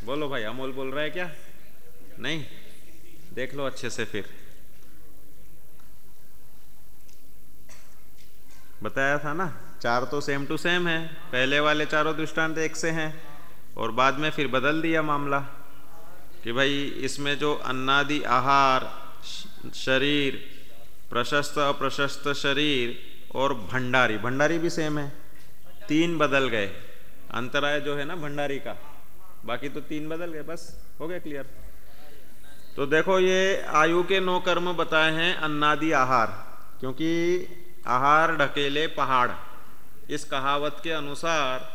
बोलो भाई, अमोल बोल रहा है क्या? नहीं, देख लो अच्छे से फिर। बताया था ना, चार तो सेम टू सेम है, पहले वाले चारों दृष्टांत एक से हैं, और बाद में फिर बदल दिया मामला कि भाई इसमें जो अन्नादि आहार, शरीर, प्रशस्त अप्रशस्त शरीर और भंडारी, भंडारी भी सेम है, तीन बदल गए। अंतराय जो है ना भंडारी का, बाकी तो तीन बदल गए, बस हो गया क्लियर। तो देखो ये आयु के 9 कर्म बताए हैं अन्नादि आहार, क्योंकि आहार ढकेले पहाड़, इस कहावत के अनुसार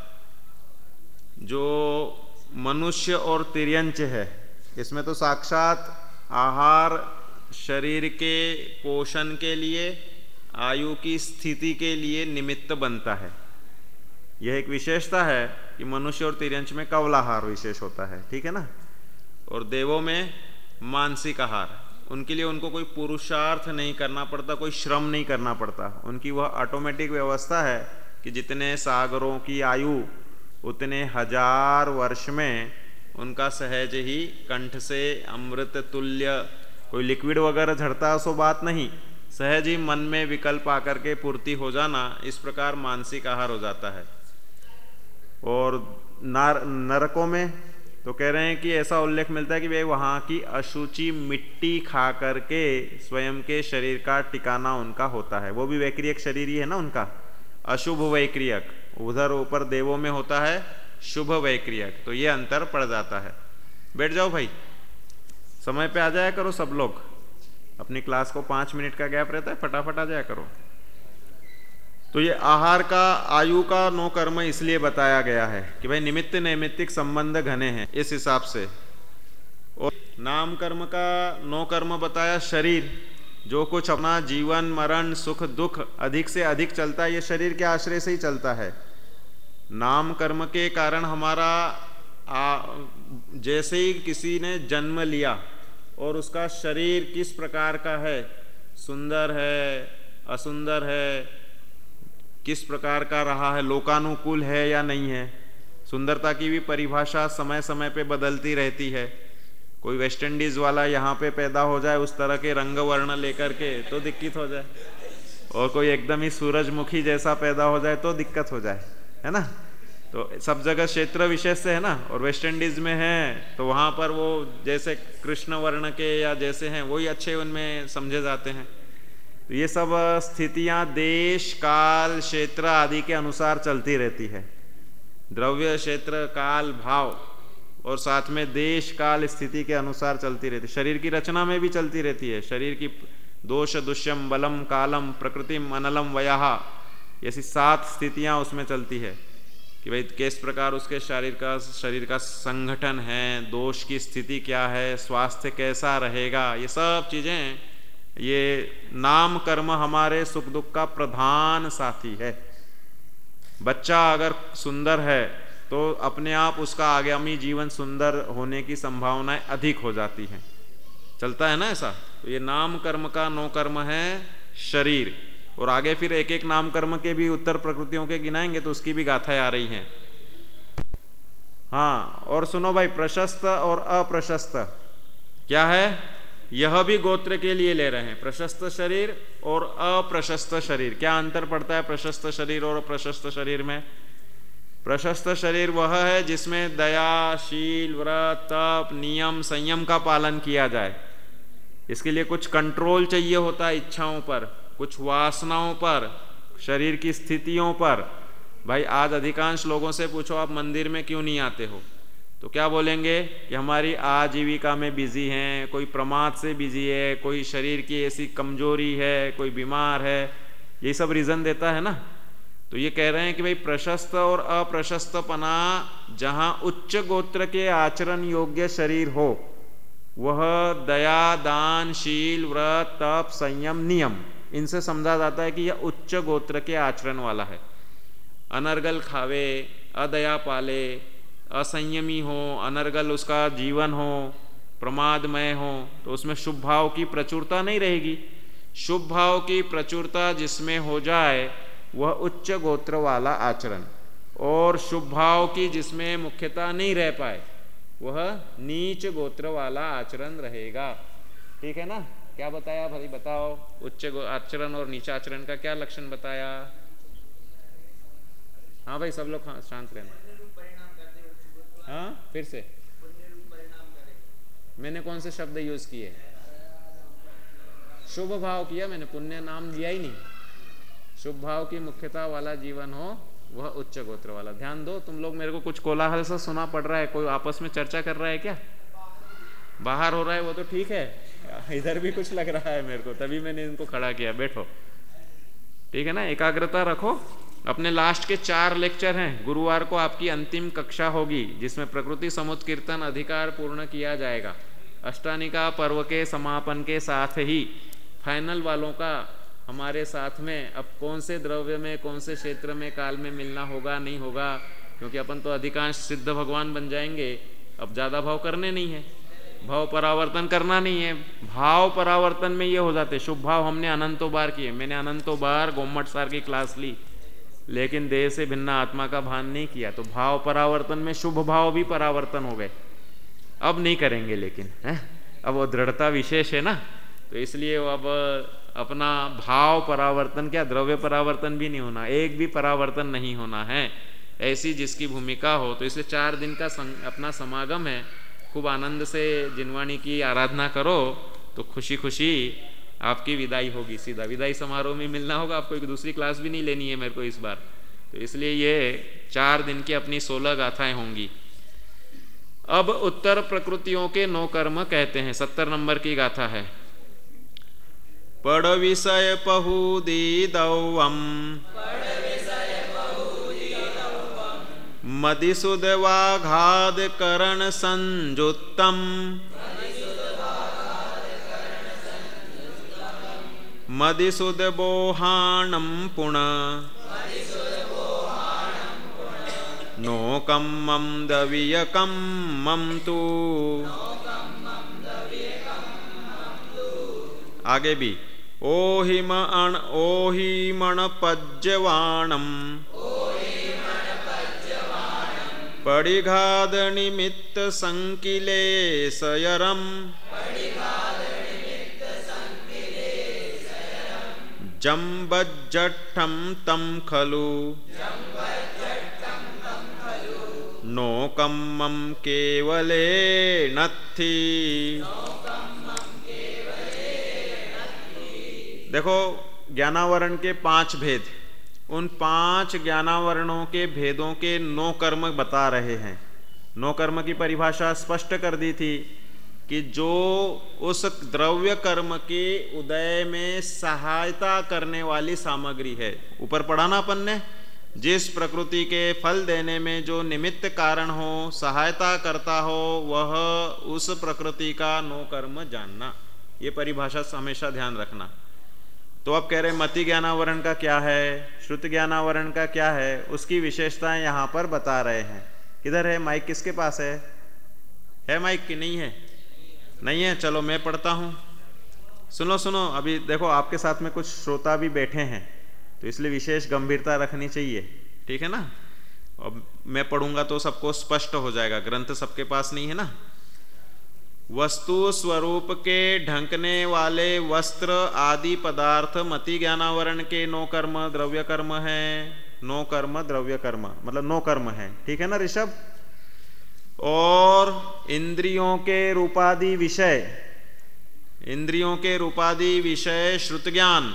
जो मनुष्य और तिर्यंच है, इसमें तो साक्षात आहार शरीर के पोषण के लिए, आयु की स्थिति के लिए निमित्त बनता है। यह एक विशेषता है कि मनुष्य और तिर्यंच में कवलाहार विशेष होता है, ठीक है ना। और देवों में मानसिक आहार, उनके लिए उनको कोई पुरुषार्थ नहीं करना पड़ता, कोई श्रम नहीं करना पड़ता, उनकी वह ऑटोमेटिक व्यवस्था है कि जितने सागरों की आयु उतने हजार वर्ष में उनका सहज ही कंठ से अमृत तुल्य कोई लिक्विड वगैरह झड़ता, सो बात नहीं, सहज ही मन में विकल्प आकर के पूर्ति हो जाना, इस प्रकार मानसिक आहार हो जाता है। और नरकों में तो कह रहे हैं कि ऐसा उल्लेख मिलता है कि वे वहाँ की अशुचि मिट्टी खा करके स्वयं के शरीर का टिकाना उनका होता है। वो भी वैक्रियक शरीर ही है ना उनका, अशुभ वैक्रियक। उधर ऊपर देवों में होता है शुभ वैक्रियक, तो ये अंतर पड़ जाता है। बैठ जाओ भाई, समय पे आ जाया करो सब लोग, अपनी क्लास को 5 मिनट का गैप रहता है, फटाफट आ जाया करो। तो ये आहार का, आयु का 9 कर्म इसलिए बताया गया है कि भाई निमित्त नैमित्तिक संबंध घने हैं इस हिसाब से। और नाम कर्म का 9 कर्म बताया, शरीर जो कुछ अपना जीवन मरण सुख दुख अधिक से अधिक चलता है, ये शरीर के आश्रय से ही चलता है। नाम कर्म के कारण हमारा जैसे ही किसी ने जन्म लिया और उसका शरीर किस प्रकार का है, सुंदर है असुंदर है, किस प्रकार का रहा है, लोकानुकूल है या नहीं है, सुंदरता की भी परिभाषा समय समय पे बदलती रहती है। कोई वेस्ट इंडीज वाला यहाँ पे पैदा हो जाए उस तरह के रंग वर्ण लेकर के तो दिक्कत हो जाए, और कोई एकदम ही सूरजमुखी जैसा पैदा हो जाए तो दिक्कत हो जाए, है ना। तो सब जगह क्षेत्र विशेष से है ना, और वेस्ट इंडीज में है तो वहाँ पर वो जैसे कृष्ण वर्ण के या जैसे हैं वही अच्छे उनमें समझे जाते हैं। तो ये सब स्थितियाँ देश काल क्षेत्र आदि के अनुसार चलती रहती है, द्रव्य क्षेत्र काल भाव, और साथ में देश काल स्थिति के अनुसार चलती रहती है। शरीर की रचना में भी चलती रहती है, शरीर की दोष दुष्यम बलम कालम प्रकृतिम अनलम वयाह, ऐसी 7 स्थितियाँ उसमें चलती है कि भाई किस प्रकार उसके शरीर का संगठन है, दोष की स्थिति क्या है, स्वास्थ्य कैसा रहेगा, ये सब चीज़ें, ये नाम कर्म हमारे सुख दुख का प्रधान साथी है। बच्चा अगर सुंदर है तो अपने आप उसका आगामी जीवन सुंदर होने की संभावनाएं अधिक हो जाती हैं, चलता है ना ऐसा। तो ये नाम कर्म का 9 कर्म है शरीर, और आगे फिर एक एक नाम कर्म के भी उत्तर प्रकृतियों के गिनाएंगे तो उसकी भी गाथाएं आ रही हैं। हाँ, और सुनो भाई, प्रशस्त और अप्रशस्त क्या है, यह भी गोत्र के लिए ले रहे हैं। प्रशस्त शरीर और अप्रशस्त शरीर, क्या अंतर पड़ता है प्रशस्त शरीर और अप्रशस्त शरीर में? प्रशस्त शरीर वह है जिसमें दया, शील, व्रत, तप, नियम, संयम का पालन किया जाए। इसके लिए कुछ कंट्रोल चाहिए होता है इच्छाओं पर, कुछ वासनाओं पर, शरीर की स्थितियों पर। भाई आज अधिकांश लोगों से पूछो आप मंदिर में क्यों नहीं आते हो, तो क्या बोलेंगे कि हमारी आजीविका में बिजी हैं, कोई प्रमाद से बिजी है, कोई शरीर की ऐसी कमजोरी है, कोई बीमार है, ये सब रीज़न देता है ना। तो ये कह रहे हैं कि भाई प्रशस्त और अप्रशस्तपना, जहाँ उच्च गोत्र के आचरण योग्य शरीर हो, वह दया, दान, शील, व्रत, तप, संयम, नियम, इनसे समझा जाता है कि यह उच्च गोत्र के आचरण वाला है। अनर्गल खावे, अदया पाले, असंयमी हो, अनर्गल उसका जीवन हो, प्रमादमय हो, तो उसमें शुभ भाव की प्रचुरता नहीं रहेगी। शुभ भाव की प्रचुरता जिसमें हो जाए वह उच्च गोत्र वाला आचरण, और शुभ भाव की जिसमें मुख्यता नहीं रह पाए, वह नीच गोत्र वाला आचरण रहेगा। ठीक है ना? क्या बताया भाई, बताओ। उच्च आचरण और नीच आचरण का क्या लक्षण बताया? हाँ भाई, सब लोग शांत रहना। हाँ, फिर से मैंने कौन से शब्द यूज किए? शुभ भाव किया मैंने, पुण्य नाम लिया ही नहीं। शुभ भाव की मुख्यता वाला जीवन हो, वह उच्च गोत्र वाला। ध्यान दो, तुम लोग, मेरे को कुछ कोलाहल सा सुना पड़ रहा है। कोई आपस में चर्चा कर रहा है क्या? बाहर हो रहा है वो तो ठीक है, इधर भी कुछ लग रहा है मेरे को, तभी मैंने इनको खड़ा किया। बैठो, ठीक है ना? एकाग्रता रखो। अपने लास्ट के 4 लेक्चर हैं। गुरुवार को आपकी अंतिम कक्षा होगी जिसमें प्रकृति समुद्र कीर्तन अधिकार पूर्ण किया जाएगा। अष्टानिका पर्व के समापन के साथ ही फाइनल वालों का हमारे साथ में अब कौन से द्रव्य में, कौन से क्षेत्र में, काल में मिलना होगा नहीं होगा, क्योंकि अपन तो अधिकांश सिद्ध भगवान बन जाएंगे। अब ज़्यादा भाव करने नहीं है, भाव परावर्तन करना नहीं है। भाव परावर्तन में ये हो जाते। शुभ भाव हमने अनंतों बार किए, मैंने अनंतों बार गोम्मट सार की क्लास ली, लेकिन देह से भिन्न आत्मा का भान नहीं किया। तो भाव परावर्तन में शुभ भाव भी परावर्तन हो गए। अब नहीं करेंगे, लेकिन है अब वो दृढ़ता विशेष है ना, तो इसलिए अब अपना भाव परावर्तन, क्या द्रव्य परावर्तन भी नहीं होना, एक भी परावर्तन नहीं होना है, ऐसी जिसकी भूमिका हो। तो इसलिए 4 दिन का अपना समागम है। खूब आनंद से जिनवाणी की आराधना करो तो खुशी खुशी आपकी विदाई होगी। सीधा विदाई समारोह में मिलना होगा आपको, एक दूसरी क्लास भी नहीं लेनी है मेरे को इस बार। तो इसलिए ये 4 दिन की अपनी 16 गाथाएं होंगी। अब उत्तर प्रकृतियों के 9 कर्म कहते हैं। 70 नंबर की गाथा है। पड़ विषय पहुदीदौवम मदिसुद वाघाद करण संजुत्तम मदिसुद बोहाणम पुण नोकम मम दवीयकम मम तू। आगे भी ओहिमण पज्यवाणम पड़िघाद निमित्त संकिलेशयरम जम्बज्जट्ठम तम खलु नोकम मम केवले नत्थि। देखो, ज्ञानावरण के 5 भेद, उन 5 ज्ञानावरणों के भेदों के 9 कर्म बता रहे हैं। 9 कर्म की परिभाषा स्पष्ट कर दी थी कि जो उस द्रव्य कर्म के उदय में सहायता करने वाली सामग्री है। ऊपर पढ़ा ना अपन ने, जिस प्रकृति के फल देने में जो निमित्त कारण हो, सहायता करता हो, वह उस प्रकृति का 9 कर्म जानना। ये परिभाषा हमेशा ध्यान रखना। तो अब कह रहे मति ज्ञानावरण का क्या है, श्रुत ज्ञानावरण का क्या है, उसकी विशेषताएं यहाँ पर बता रहे हैं। किधर है माइक? किसके पास है माइक कि नहीं है? नहीं है, चलो मैं पढ़ता हूँ। सुनो सुनो, अभी देखो आपके साथ में कुछ श्रोता भी बैठे हैं, तो इसलिए विशेष गंभीरता रखनी चाहिए। ठीक है ना? अब मैं पढ़ूंगा तो सबको स्पष्ट हो जाएगा। ग्रंथ सबके पास नहीं है ना। वस्तु स्वरूप के ढंकने वाले वस्त्र आदि पदार्थ मति ज्ञानावरण के 9 कर्म द्रव्य कर्म है। 9 कर्म द्रव्य कर्म मतलब 9 कर्म है। ठीक है ना ऋषभ? और इंद्रियों के रूपादि विषय, इंद्रियों के रूपादि विषय श्रुत ज्ञान,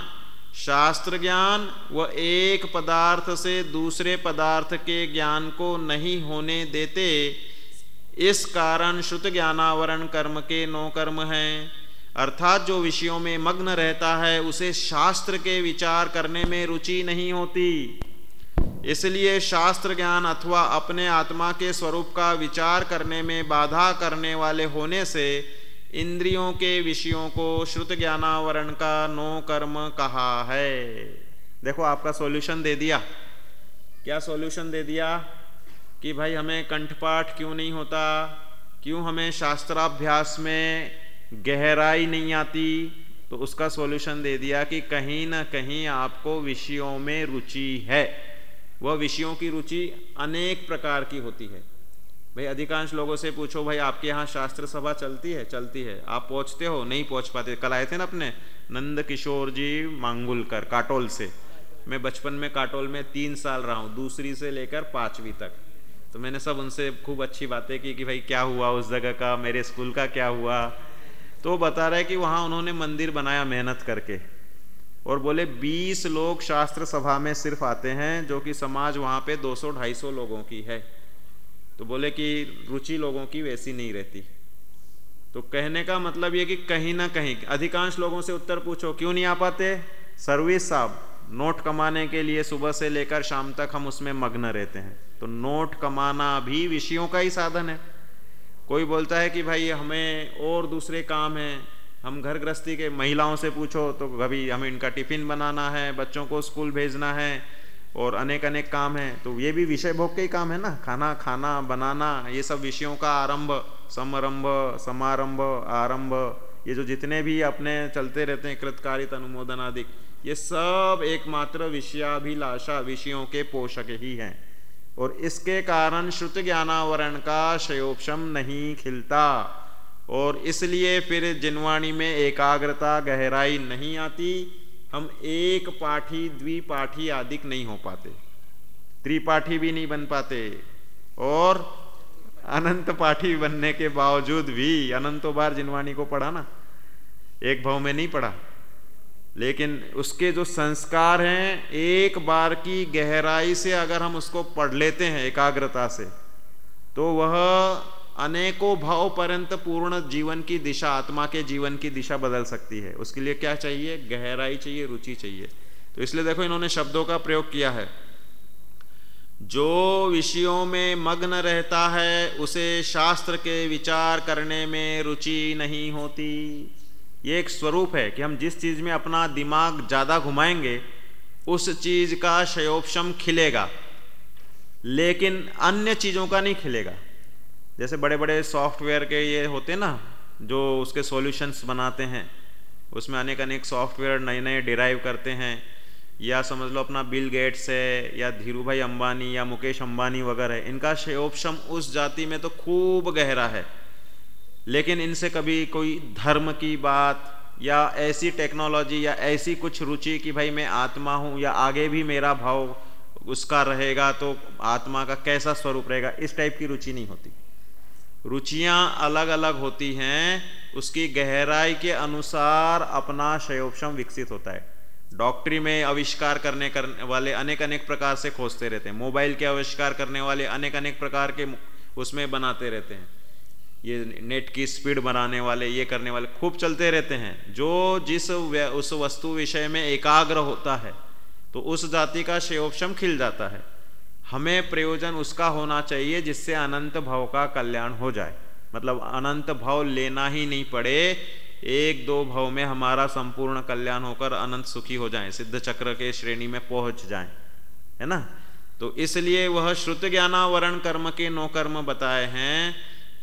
शास्त्र ज्ञान व एक पदार्थ से दूसरे पदार्थ के ज्ञान को नहीं होने देते। इस कारण श्रुत ज्ञानावरण कर्म के 9 कर्म हैं। अर्थात जो विषयों में मग्न रहता है उसे शास्त्र के विचार करने में रुचि नहीं होती। इसलिए शास्त्र ज्ञान अथवा अपने आत्मा के स्वरूप का विचार करने में बाधा करने वाले होने से इंद्रियों के विषयों को श्रुत ज्ञानावरण का 9 कर्म कहा है। देखो आपका सॉल्यूशन दे दिया। क्या सॉल्यूशन दे दिया? कि भाई हमें कंठपाठ क्यों नहीं होता, क्यों हमें शास्त्राभ्यास में गहराई नहीं आती, तो उसका सॉल्यूशन दे दिया कि कहीं ना कहीं आपको विषयों में रुचि है। वह विषयों की रुचि अनेक प्रकार की होती है। भाई अधिकांश लोगों से पूछो, भाई आपके यहाँ शास्त्र सभा चलती है? चलती है। आप पहुँचते हो? नहीं पहुँच पाते। कल आए थे ना अपने नंद किशोर जी मांगुलकर काटोल से। मैं बचपन में काटोल में 3 साल रहा हूँ, दूसरी से लेकर 5वीं तक। तो मैंने सब उनसे खूब अच्छी बातें की कि भाई क्या हुआ उस जगह का, मेरे स्कूल का क्या हुआ। तो बता रहे कि वहाँ उन्होंने मंदिर बनाया मेहनत करके, और बोले 20 लोग शास्त्र सभा में सिर्फ आते हैं, जो कि समाज वहाँ पे 200-250 लोगों की है। तो बोले कि रुचि लोगों की वैसी नहीं रहती। तो कहने का मतलब ये कि कहीं ना कहीं अधिकांश लोगों से उत्तर पूछो क्यों नहीं आ पाते? सर्विस साहब, नोट कमाने के लिए सुबह से लेकर शाम तक हम उसमें मग्न रहते हैं। तो नोट कमाना भी विषयों का ही साधन है। कोई बोलता है कि भाई हमें और दूसरे काम हैं, हम घर गृहस्थी के, महिलाओं से पूछो तो कभी हमें इनका टिफिन बनाना है, बच्चों को स्कूल भेजना है, और अनेक अनेक काम हैं। तो ये भी विषय भोग के ही काम है ना, खाना खाना बनाना, ये सब विषयों का आरंभ, समरंभ, समारंभ, आरंभ, ये जो जितने भी अपने चलते रहते हैं, कृतकारित, अनुमोदन आदि, ये सब एकमात्र विषयाभिलाषा, विषयों के पोषक ही हैं। और इसके कारण श्रुत ज्ञानावरण का शयोपशम नहीं खिलता, और इसलिए फिर जिनवाणी में एकाग्रता, गहराई नहीं आती। हम एक पाठी, द्विपाठी आदि नहीं हो पाते, त्रिपाठी भी नहीं बन पाते, और अनंत पाठी बनने के बावजूद भी अनंतों बार जिनवाणी को पढ़ा ना, एक भाव में नहीं पढ़ा, लेकिन उसके जो संस्कार हैं, एक बार की गहराई से अगर हम उसको पढ़ लेते हैं एकाग्रता से, तो वह अनेकों भाव पर्यंत पूर्ण जीवन की दिशा, आत्मा के जीवन की दिशा बदल सकती है। उसके लिए क्या चाहिए? गहराई चाहिए, रुचि चाहिए। तो इसलिए देखो इन्होंने शब्दों का प्रयोग किया है। जो विषयों में मग्न रहता है उसे शास्त्र के विचार करने में रुचि नहीं होती। ये एक स्वरूप है कि हम जिस चीज में अपना दिमाग ज्यादा घुमाएंगे उस चीज का शयोपशम खिलेगा, लेकिन अन्य चीजों का नहीं खिलेगा। जैसे बड़े बड़े सॉफ्टवेयर के ये होते ना, जो उसके सॉल्यूशंस बनाते हैं, उसमें अनेक अनेक सॉफ्टवेयर नए नए डिराइव करते हैं, या समझ लो अपना बिल गेट्स है, या धीरू भाई अंबानी, या मुकेश अंबानी वगैरह, इनका शयोपशम उस जाति में तो खूब गहरा है, लेकिन इनसे कभी कोई धर्म की बात या ऐसी टेक्नोलॉजी या ऐसी कुछ रुचि कि भाई मैं आत्मा हूँ या आगे भी मेरा भाव उसका रहेगा तो आत्मा का कैसा स्वरूप रहेगा, इस टाइप की रुचि नहीं होती। रुचियां अलग अलग होती हैं, उसकी गहराई के अनुसार अपना शयोपशम विकसित होता है। डॉक्टरी में आविष्कार करने वाले अनेक अनेक प्रकार से खोजते रहते हैं, मोबाइल के आविष्कार करने वाले अनेक अनेक प्रकार के उसमें बनाते रहते हैं, ये नेट की स्पीड बनाने वाले, ये करने वाले खूब चलते रहते हैं। जो जिस उस वस्तु विषय में एकाग्र होता है तो उस जाति का शयोपशम खिल जाता है। हमें प्रयोजन उसका होना चाहिए जिससे अनंत भाव का कल्याण हो जाए, मतलब अनंत भाव लेना ही नहीं पड़े, 1-2 भाव में हमारा संपूर्ण कल्याण होकर अनंत सुखी हो जाए, सिद्ध चक्र के श्रेणी में पहुंच जाए, है ना। तो इसलिए वह श्रुत ज्ञानावरण कर्म के 9 कर्म बताए हैं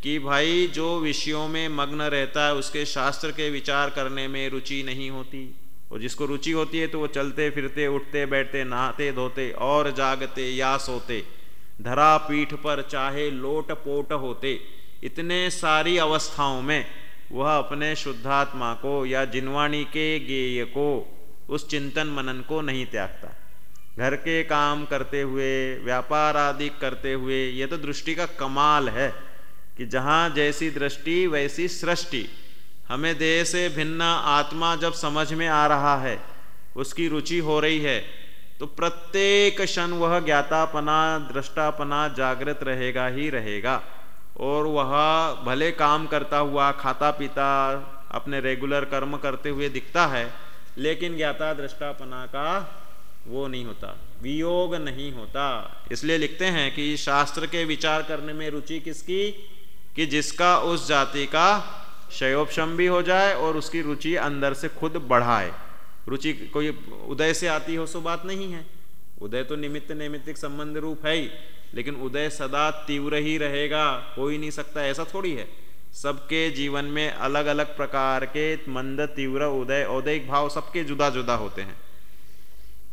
कि भाई जो विषयों में मग्न रहता है उसके शास्त्र के विचार करने में रुचि नहीं होती, और जिसको रुचि होती है तो वो चलते फिरते, उठते बैठते, नहाते धोते और जागते या सोते, धरा पीठ पर चाहे लोट पोट होते, इतने सारी अवस्थाओं में वह अपने शुद्धात्मा को या जिनवाणी के गेय को, उस चिंतन मनन को नहीं त्यागता। घर के काम करते हुए, व्यापार आदि करते हुए, ये तो दृष्टि का कमाल है कि जहाँ जैसी दृष्टि वैसी सृष्टि। हमें देह से भिन्न आत्मा जब समझ में आ रहा है, उसकी रुचि हो रही है, तो प्रत्येक क्षण वह ज्ञातापना, दृष्टापना जागृत रहेगा ही रहेगा, और वह भले काम करता हुआ, खाता पीता, अपने रेगुलर कर्म करते हुए दिखता है, लेकिन ज्ञाता दृष्टापना का वो नहीं होता, वियोग नहीं होता। इसलिए लिखते हैं कि शास्त्र के विचार करने में रुचि किसकी? कि जिसका उस जाति का शयोपशम भी हो जाए और उसकी रुचि अंदर से खुद बढ़ाए। रुचि कोई उदय से आती हो सो बात नहीं है, उदय तो निमित्त नैमित्तिक संबंध रूप है ही, लेकिन उदय सदा तीव्र ही रहेगा, हो ही नहीं सकता, ऐसा थोड़ी है। सबके जीवन में अलग अलग प्रकार के मंद तीव्र उदय औदयिक भाव सबके जुदा जुदा होते हैं।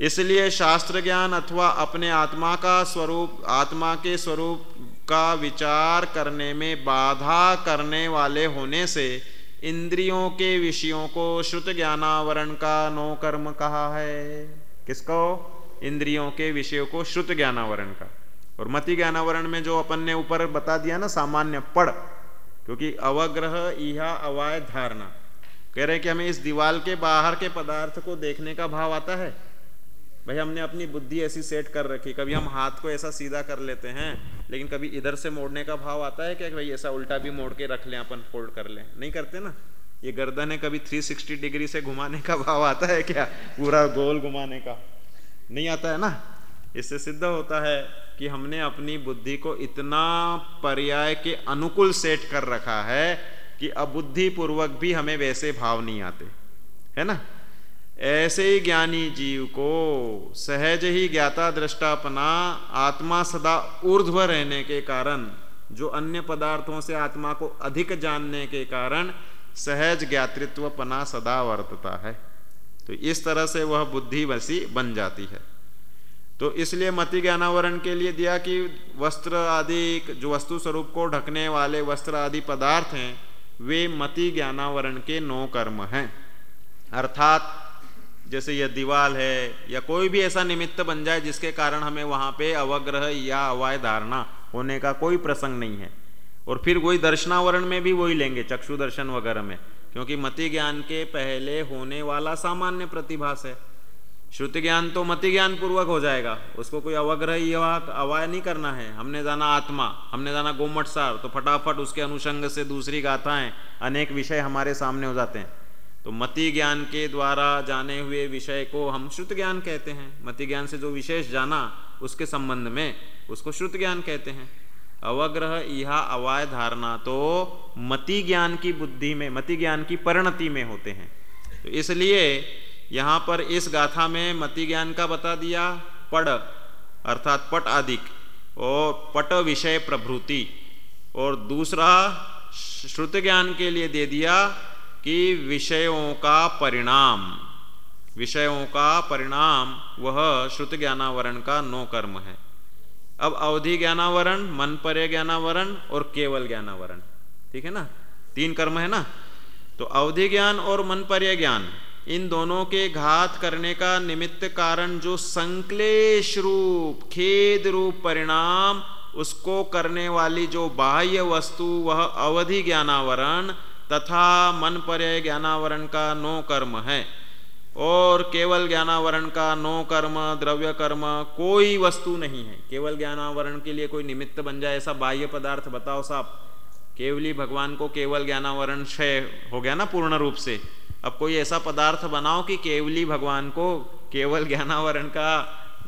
इसलिए शास्त्र ज्ञान अथवा अपने आत्मा का स्वरूप, आत्मा के स्वरूप का विचार करने में बाधा करने वाले होने से इंद्रियों के विषयों को श्रुत ज्ञानावरण का नो कर्म कहा है। किसको? इंद्रियों के विषयों को श्रुत ज्ञानावरण का। और मति ज्ञानावरण में जो अपन ने ऊपर बता दिया ना सामान्य पढ़, क्योंकि अवग्रह इहा अवाय धारणा, कह रहे कि हमें इस दीवार के बाहर के पदार्थ को देखने का भाव आता है। भाई हमने अपनी बुद्धि ऐसी सेट कर रखी, कभी हम हाथ को ऐसा सीधा कर लेते हैं, लेकिन कभी इधर से मोड़ने का भाव आता है क्या कि भाई ऐसा उल्टा भी मोड़ के रख लें, अपन फोल्ड कर लें? नहीं करते ना। ये गर्दन है, कभी 360 डिग्री से घुमाने का भाव आता है क्या? पूरा गोल घुमाने का नहीं आता है ना। इससे सिद्ध होता है कि हमने अपनी बुद्धि को इतना पर्याय के अनुकूल सेट कर रखा है कि अबुद्धि पूर्वक भी हमें वैसे भाव नहीं आते, है ना। ऐसे ही ज्ञानी जीव को सहज ही ज्ञाता दृष्टापना आत्मा सदा ऊर्ध्व रहने के कारण, जो अन्य पदार्थों से आत्मा को अधिक जानने के कारण सहज ज्ञातृत्वपना सदा वर्तता है। तो इस तरह से वह बुद्धि वैसी बन जाती है। तो इसलिए मति ज्ञानावरण के लिए दिया कि वस्त्र आदि, जो वस्तु स्वरूप को ढकने वाले वस्त्र आदि पदार्थ हैं, वे मति ज्ञानावरण के नो कर्म हैं। अर्थात जैसे यह दीवाल है या कोई भी ऐसा निमित्त बन जाए जिसके कारण हमें वहाँ पे अवग्रह या अवाय धारणा होने का कोई प्रसंग नहीं है। और फिर वही दर्शनावरण में भी वही लेंगे, चक्षु दर्शन वगैरह में, क्योंकि मति ज्ञान के पहले होने वाला सामान्य प्रतिभास है। श्रुति ज्ञान तो मति ज्ञान पूर्वक हो जाएगा, उसको कोई अवग्रह या अवाय नहीं करना है। हमने जाना आत्मा, हमने जाना गोमट सार, तो फटाफट उसके अनुषंग से दूसरी गाथाएं, अनेक विषय हमारे सामने हो जाते हैं। तो मति ज्ञान के द्वारा जाने हुए विषय को हम श्रुत ज्ञान कहते हैं। मति ज्ञान से जो विशेष जाना उसके संबंध में उसको श्रुत ज्ञान कहते हैं। अवग्रह इहा अवाय धारणा तो मति ज्ञान की बुद्धि में, मति ज्ञान की परिणति में होते हैं। तो इसलिए यहाँ पर इस गाथा में मति ज्ञान का बता दिया पड़ अर्थात पट आदिक और पट विषय प्रभृति, और दूसरा श्रुत ज्ञान के लिए दे दिया कि विषयों का परिणाम, विषयों का परिणाम वह श्रुत ज्ञानावरण का नो कर्म है। अब अवधि ज्ञानावरण, मन पर्य ज्ञानावरण और केवल ज्ञानावरण, ठीक है ना, 3 कर्म है ना। तो अवधि ज्ञान और मन पर्य ज्ञान, इन दोनों के घात करने का निमित्त कारण जो संक्लेश रूप, खेद रूप परिणाम, उसको करने वाली जो बाह्य वस्तु वह अवधि ज्ञानावरण तथा मन पर्य ज्ञानावरण का नो कर्म है। और केवल ज्ञानावरण का नो कर्म, द्रव्य कर्म कोई वस्तु नहीं है। केवल ज्ञानावरण के लिए कोई निमित्त बन जाए ऐसा बाह्य पदार्थ बताओ साहब। केवली भगवान को केवल ज्ञानावरण क्षय हो गया ना पूर्ण रूप से। अब कोई ऐसा पदार्थ बनाओ कि केवली भगवान को केवल ज्ञानावरण का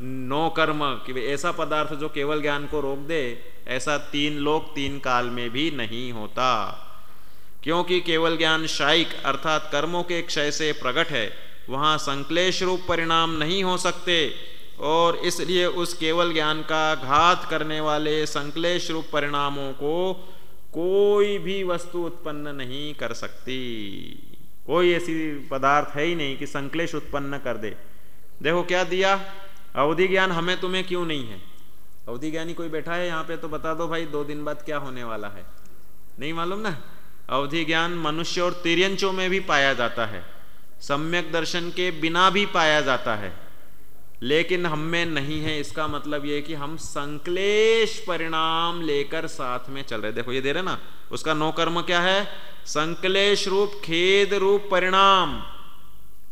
नो कर्म, कि ऐसा पदार्थ जो केवल ज्ञान को रोक दे, ऐसा 3 लोक 3 काल में भी नहीं होता। क्योंकि केवल ज्ञान शायिक अर्थात कर्मों के क्षय से प्रकट है, वहाँ संक्लेश रूप परिणाम नहीं हो सकते, और इसलिए उस केवल ज्ञान का घात करने वाले संक्लेश रूप परिणामों को कोई भी वस्तु उत्पन्न नहीं कर सकती। कोई ऐसी पदार्थ है ही नहीं कि संक्लेश उत्पन्न कर दे। देखो क्या दिया, अवधि ज्ञान हमें तुम्हें क्यों नहीं है। अवधि ज्ञानी कोई बैठा है यहाँ पे तो बता दो भाई 2 दिन बाद क्या होने वाला है, नहीं मालूम ना। अवधि ज्ञान मनुष्य और तिर्यंचों में भी पाया जाता है, सम्यक दर्शन के बिना भी पाया जाता है, लेकिन हम में नहीं है। इसका मतलब ये कि हम संक्लेश परिणाम लेकर साथ में चल रहे। देखो ये दे रहे ना, उसका नो कर्म क्या है, संक्लेश रूप खेद रूप परिणाम।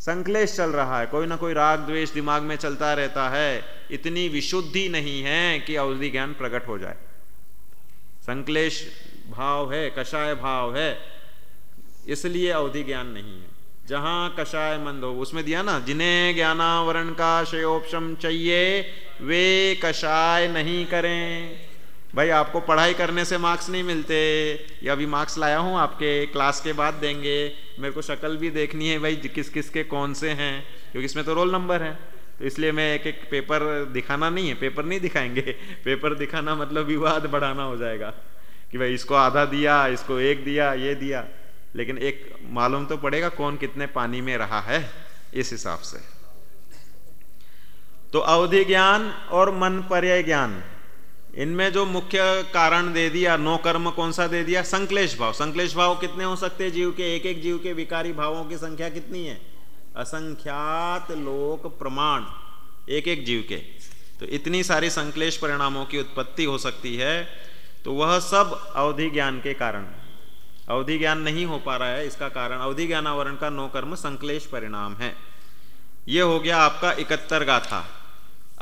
संक्लेश चल रहा है, कोई ना कोई राग द्वेष दिमाग में चलता रहता है। इतनी विशुद्धि नहीं है कि अवधि ज्ञान प्रकट हो जाए। संक्लेश भाव है, कषाय भाव है, इसलिए अवधि ज्ञान नहीं है। जहां कषाय मंद हो, उसमें दिया ना, जिन्हें ज्ञानावरण का शयोपशम चाहिए वे कषाय नहीं करें। भाई आपको पढ़ाई करने से मार्क्स नहीं मिलते। या अभी मार्क्स लाया हूं आपके, क्लास के बाद देंगे। मेरे को शक्ल भी देखनी है भाई किस किस के कौन से हैं, क्योंकि इसमें तो रोल नंबर है। तो इसलिए मैं एक एक पेपर दिखाना नहीं है, पेपर नहीं दिखाएंगे। पेपर दिखाना मतलब विवाद बढ़ाना हो जाएगा कि भाई इसको आधा दिया, इसको 1 दिया, ये दिया। लेकिन एक मालूम तो पड़ेगा कौन कितने पानी में रहा है, इस हिसाब से। तो अवधि ज्ञान और मन पर्याय ज्ञान, इनमें जो मुख्य कारण दे दिया, नो कर्म कौन सा दे दिया? संक्लेश भाव। संक्लेश भाव कितने हो सकते हैं जीव के? एक एक जीव के विकारी भावों की संख्या कितनी है? असंख्यात लोक प्रमाण, एक एक जीव के। तो इतनी सारी संक्लेश परिणामों की उत्पत्ति हो सकती है, तो वह सब अवधि ज्ञान के कारण। अवधि ज्ञान नहीं हो पा रहा है, इसका कारण अवधि ज्ञानावरण का नो कर्म संक्लेश परिणाम है। ये हो गया आपका 71 गाथा।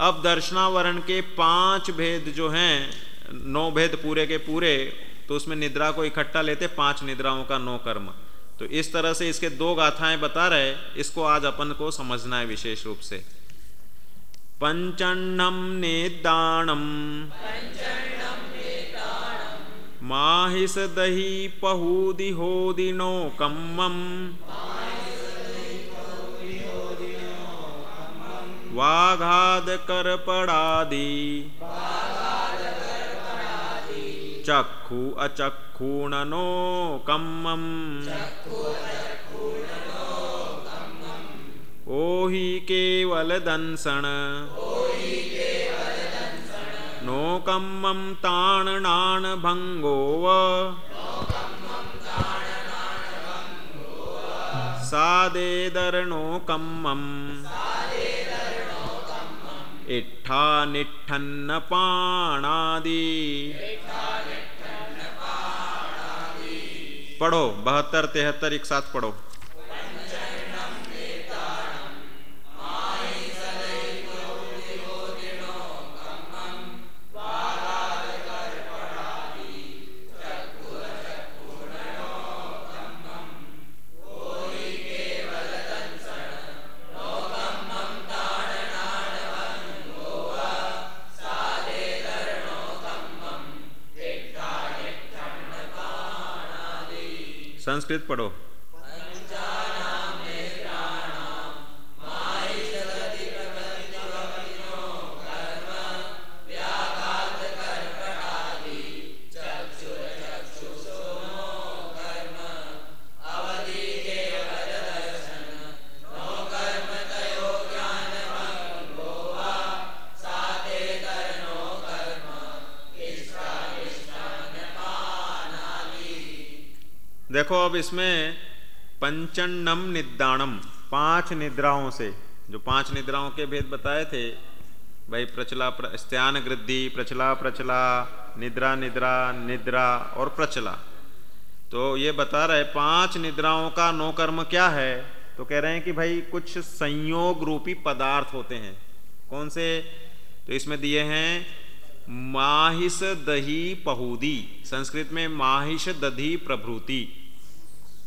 अब दर्शनावरण के 5 भेद जो हैं, 9 भेद पूरे के पूरे, तो उसमें निद्रा को इकट्ठा लेते, 5 निद्राओं का नो कर्म। तो इस तरह से इसके 2 गाथाएं बता रहे, इसको आज अपन को समझना है विशेष रूप से। पंचन्नम नेदानम माहिस दही पहूदि होदिनो कम्मम वाघाद करपड़ादि चक्षु अचक्षुणनो कम्मम ओहि केवल दंसन नो कम्मम ताणनान भंगोव सादेदर्नो कम्मम इट्ठा निठन्न पाणादि। पढ़ो 72, 73 एक साथ पढ़ो। संस्कृत पढ़ो। देखो अब इसमें पंचन्नम निद्दानम, 5 निद्राओं से, जो 5 निद्राओं के भेद बताए थे भाई, प्रचला स्त्यान गृद्धि, प्रचला प्रचला, निद्रा निद्रा, निद्रा और प्रचला। तो ये बता रहे 5 निद्राओं का नो कर्म क्या है? तो कह रहे हैं कि भाई कुछ संयोग रूपी पदार्थ होते हैं। कौन से? तो इसमें दिए हैं माहिष दही पहूदी, संस्कृत में माहिष दधी प्रभृति।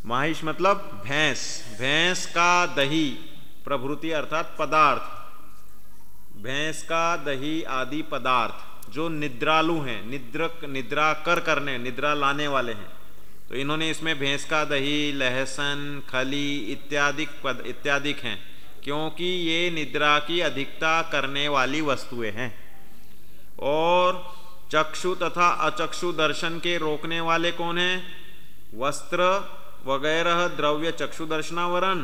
माहिष मतलब भैंस, भैंस का दही, प्रभृति अर्थात पदार्थ, भैंस का दही आदि पदार्थ जो निद्रालु हैं, निद्रा करने, निद्रा लाने वाले हैं। तो इन्होंने इसमें भैंस का दही, लहसुन, खली इत्यादि हैं, क्योंकि ये निद्रा की अधिकता करने वाली वस्तुएं हैं। और चक्षु तथा अचक्षु दर्शन के रोकने वाले कौन हैं? वस्त्र वगैरह द्रव्य चक्षु दर्शनावरण,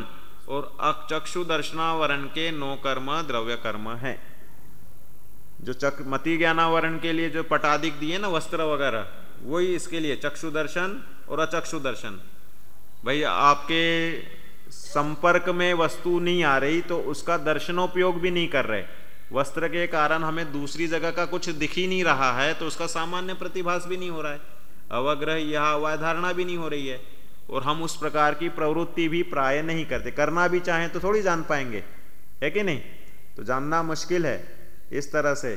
और अचक्षु दर्शनावरण के नो कर्म द्रव्य कर्म है। जो मति ज्ञानावरण के लिए जो पटादिक दिए ना, वस्त्र वगैरह, वही इसके लिए चक्षु दर्शन और अचक्षु दर्शन। भाई आपके संपर्क में वस्तु नहीं आ रही तो उसका दर्शनोपयोग भी नहीं कर रहे, वस्त्र के कारण हमें दूसरी जगह का कुछ दिख ही नहीं रहा है, तो उसका सामान्य प्रतिभास भी नहीं हो रहा है, अवग्रह यह अवधारणा भी नहीं हो रही है, और हम उस प्रकार की प्रवृत्ति भी प्राय नहीं करते। करना भी चाहें तो थोड़ी जान पाएंगे, है कि नहीं? तो जानना मुश्किल है। इस तरह से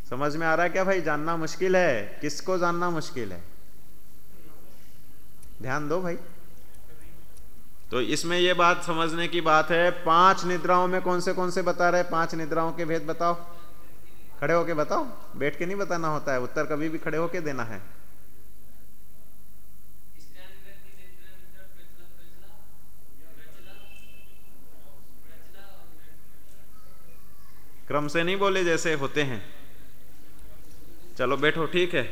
समझ में आ रहा है क्या भाई? जानना मुश्किल है। किसको जानना मुश्किल है? ध्यान दो भाई। तो इसमें यह बात समझने की बात है, 5 निद्राओं में कौन से बता रहे? 5 निद्राओं के भेद बताओ, खड़े होके बताओ, बैठ के नहीं बताना होता है, उत्तर कभी भी खड़े होके देना है। क्रम से नहीं बोले जैसे होते हैं। चलो बैठो, ठीक है,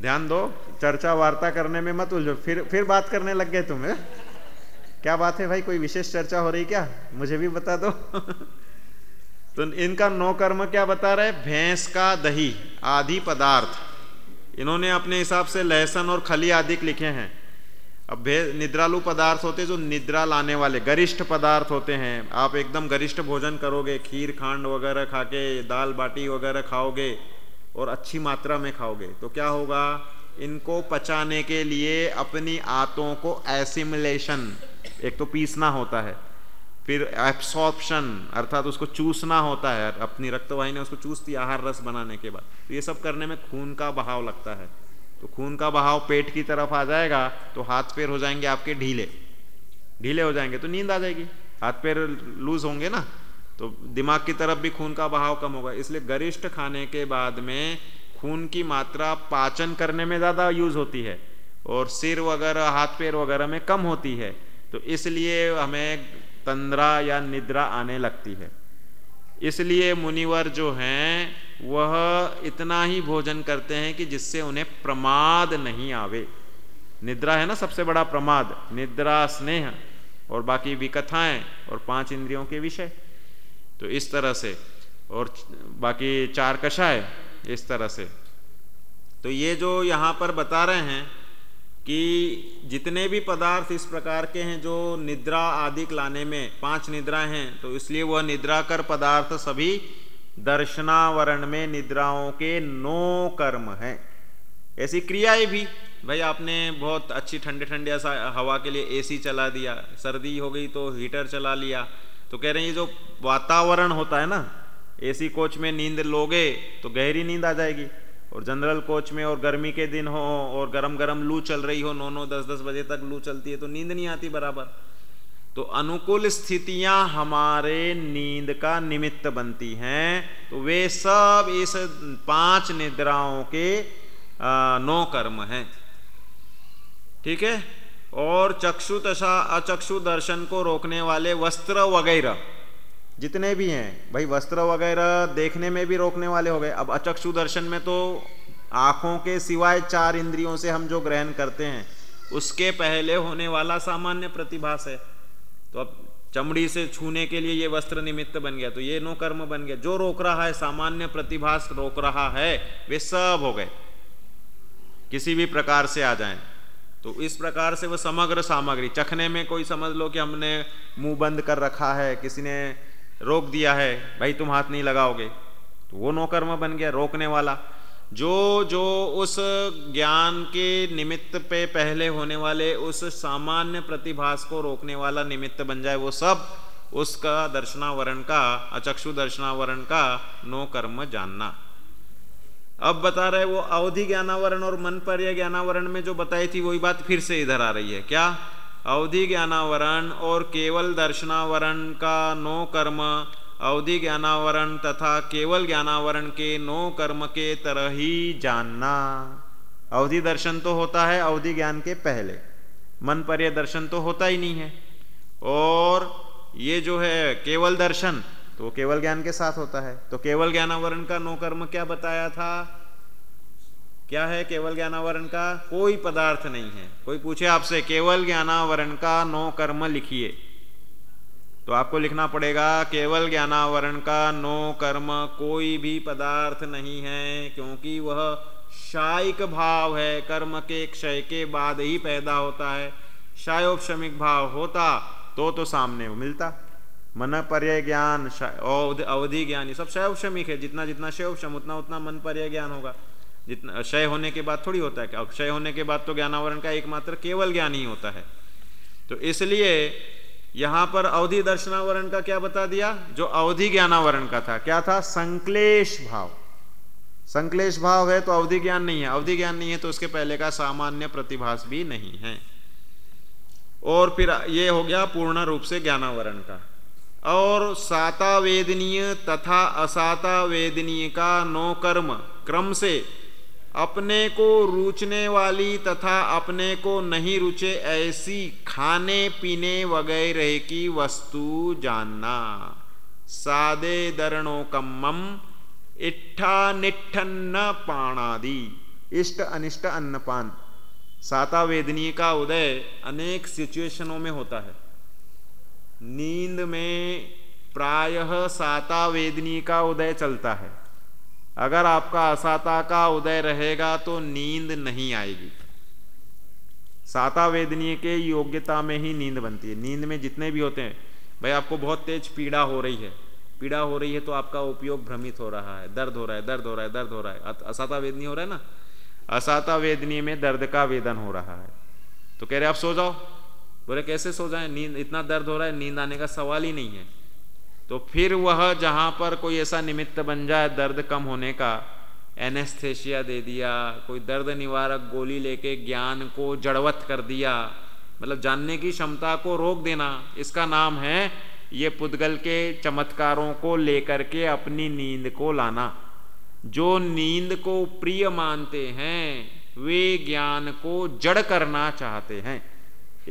ध्यान दो, चर्चा वार्ता करने में मत उलझो। फिर बात करने लग गए तुम्हें। क्या बात है भाई? कोई विशेष चर्चा हो रही क्या? मुझे भी बता दो। तो इनका 9 कर्म क्या बता रहे? भैंस का दही आदि पदार्थ। इन्होंने अपने हिसाब से लहसुन और खली आदि लिखे हैं। अब निद्रालु पदार्थ होते जो निद्रा लाने वाले गरिष्ठ पदार्थ होते हैं। आप एकदम गरिष्ठ भोजन करोगे, खीर खांड वगैरह खा के, दाल बाटी वगैरह खाओगे और अच्छी मात्रा में खाओगे, तो क्या होगा? इनको पचाने के लिए अपनी आंतों को एसिमिलेशन, एक तो पीसना होता है, फिर एब्सॉर्प्शन अर्थात उसको चूसना होता है, अपनी रक्तवाहिनी उसको चूसती आहार रस बनाने के बाद। तो ये सब करने में खून का बहाव लगता है। तो खून का बहाव पेट की तरफ आ जाएगा तो हाथ पैर हो जाएंगे आपके ढीले, ढीले हो जाएंगे तो नींद आ जाएगी। हाथ पैर लूज होंगे ना तो दिमाग की तरफ भी खून का बहाव कम होगा। इसलिए गरिष्ठ खाने के बाद में खून की मात्रा पाचन करने में ज़्यादा यूज होती है और सिर वगैरह हाथ पैर वगैरह में कम होती है। तो इसलिए हमें तंद्रा या निद्रा आने लगती है। इसलिए मुनिवर जो हैं वह इतना ही भोजन करते हैं कि जिससे उन्हें प्रमाद नहीं आवे। निद्रा है ना सबसे बड़ा प्रमाद, निद्रा, स्नेह और बाकी विकथाएं और 5 इंद्रियों के विषय। तो इस तरह से, और बाकी 4 कषाय, इस तरह से। तो ये जो यहाँ पर बता रहे हैं कि जितने भी पदार्थ इस प्रकार के हैं जो निद्रा आदि लाने में, 5 निद्रा हैं, तो इसलिए वह निद्रा कर पदार्थ सभी दर्शनावरण में निद्राओं के 9 कर्म हैं। ऐसी क्रियाएं भी, भाई आपने बहुत अच्छी ठंडे ठंडे ऐसा हवा के लिए एसी चला दिया, सर्दी हो गई तो हीटर चला लिया। तो कह रहे हैं ये जो वातावरण होता है ना, एसी कोच में नींद लोगे तो गहरी नींद आ जाएगी, और जनरल कोच में और गर्मी के दिन हो और गरम गरम लू चल रही हो, 9-9 10-10 बजे तक लू चलती है तो नींद नहीं आती बराबर। तो अनुकूल स्थितियां हमारे नींद का निमित्त बनती हैं। तो वे सब इस 5 निद्राओं के 9 कर्म हैं। ठीक है। और चक्षु तथा अचक्षु दर्शन को रोकने वाले वस्त्र वगैरह जितने भी हैं, भाई वस्त्र वगैरह देखने में भी रोकने वाले हो गए। अब अचक्षु दर्शन में तो आंखों के सिवाय 4 इंद्रियों से हम जो ग्रहण करते हैं उसके पहले होने वाला सामान्य प्रतिभास है। तो अब चमड़ी से छूने के लिए ये वस्त्र निमित्त बन गया, तो ये 9 कर्म बन गया। जो रोक रहा है, सामान्य प्रतिभास रोक रहा है, वे सब हो गए, किसी भी प्रकार से आ जाएं। तो इस प्रकार से वह समग्र सामग्री, चखने में कोई समझ लो कि हमने मुंह बंद कर रखा है, किसी ने रोक दिया है, भाई तुम हाथ नहीं लगाओगे, तो वो 9 कर्म बन गया रोकने वाला। जो जो उस ज्ञान के निमित्त पे पहले होने वाले उस सामान्य प्रतिभास को रोकने वाला निमित्त बन जाए, वो सब उसका दर्शनावरण का, अचक्षु दर्शनावरण का 9 कर्म जानना। अब बता रहे वो अवधि ज्ञानावरण और मन पर्य ज्ञानावरण में जो बताई थी वही बात फिर से इधर आ रही है। क्या? अवधि ज्ञानावरण और केवल दर्शनावरण का 9 कर्म अवधि ज्ञानावरण तथा केवल ज्ञानावरण के 9 कर्म के तरह ही जानना। अवधि दर्शन तो होता है अवधि ज्ञान के पहले, मन पर्य दर्शन तो होता ही नहीं है। और ये जो है केवल दर्शन तो केवल ज्ञान के साथ होता है। तो केवल ज्ञानावरण का 9 कर्म क्या बताया था? क्या है केवल ज्ञानावरण का? कोई पदार्थ नहीं है। कोई पूछे आपसे केवल ज्ञानावरण का 9 कर्म लिखिए, तो आपको लिखना पड़ेगा केवल ज्ञानावरण का 9 कर्म कोई भी पदार्थ नहीं है, क्योंकि वह शायिक भाव है, कर्म के क्षय के बाद ही पैदा होता है। शायोपशमिक भाव होता तो सामने मिलता। मन पर्य ज्ञान, अवधि ज्ञान, ये सब क्षयोपशमिक है। जितना जितना क्षयोपशम उतना उतना मन पर्य ज्ञान होगा। जितना क्षय होने के बाद थोड़ी होता है, अब क्षय होने के बाद तो ज्ञानावरण का एकमात्र केवल ज्ञान ही होता है। तो इसलिए यहां पर अवधि दर्शनावरण का क्या बता दिया? जो अवधि ज्ञानावरण का था, क्या था? संक्लेश भाव। संक्लेश भाव है तो अवधि ज्ञान नहीं है, अवधि ज्ञान नहीं है तो उसके पहले का सामान्य प्रतिभास भी नहीं है। और फिर ये हो गया पूर्ण रूप से ज्ञानावरण का। और साता वेदनीय तथा असाता वेदनीय का 9 कर्म क्रम से अपने को रुचने वाली तथा अपने को नहीं रुचे ऐसी खाने पीने वगैरह की वस्तु जानना। सादे दरणो कम्मम इट्ठा निठन्न पाणादि, इष्ट अनिष्ट अन्नपान। साता वेदनीय का उदय अनेक सिचुएशनों में होता है। नींद में प्रायः साता वेदनी का उदय चलता है। अगर आपका असाता का उदय रहेगा तो नींद नहीं आएगी। साता वेदनीय के योग्यता में ही नींद बनती है। नींद में जितने भी होते हैं, भाई आपको बहुत तेज पीड़ा हो रही है तो आपका उपयोग भ्रमित हो रहा है, दर्द हो रहा है, असाता वेदनीय हो रहा है ना, असाता वेदनीय में दर्द का वेदन हो रहा है। तो कह रहे आप सो जाओ। बोले कैसे सो जाए, नींद इतना दर्द हो रहा है, नींद आने का सवाल ही नहीं है। तो फिर वह जहां पर कोई ऐसा निमित्त बन जाए दर्द कम होने का, एनेस्थेशिया दे दिया, कोई दर्द निवारक गोली लेके ज्ञान को जड़वत कर दिया, मतलब जानने की क्षमता को रोक देना, इसका नाम है ये पुद्गल के चमत्कारों को लेकर के अपनी नींद को लाना। जो नींद को प्रिय मानते हैं वे ज्ञान को जड़ करना चाहते हैं।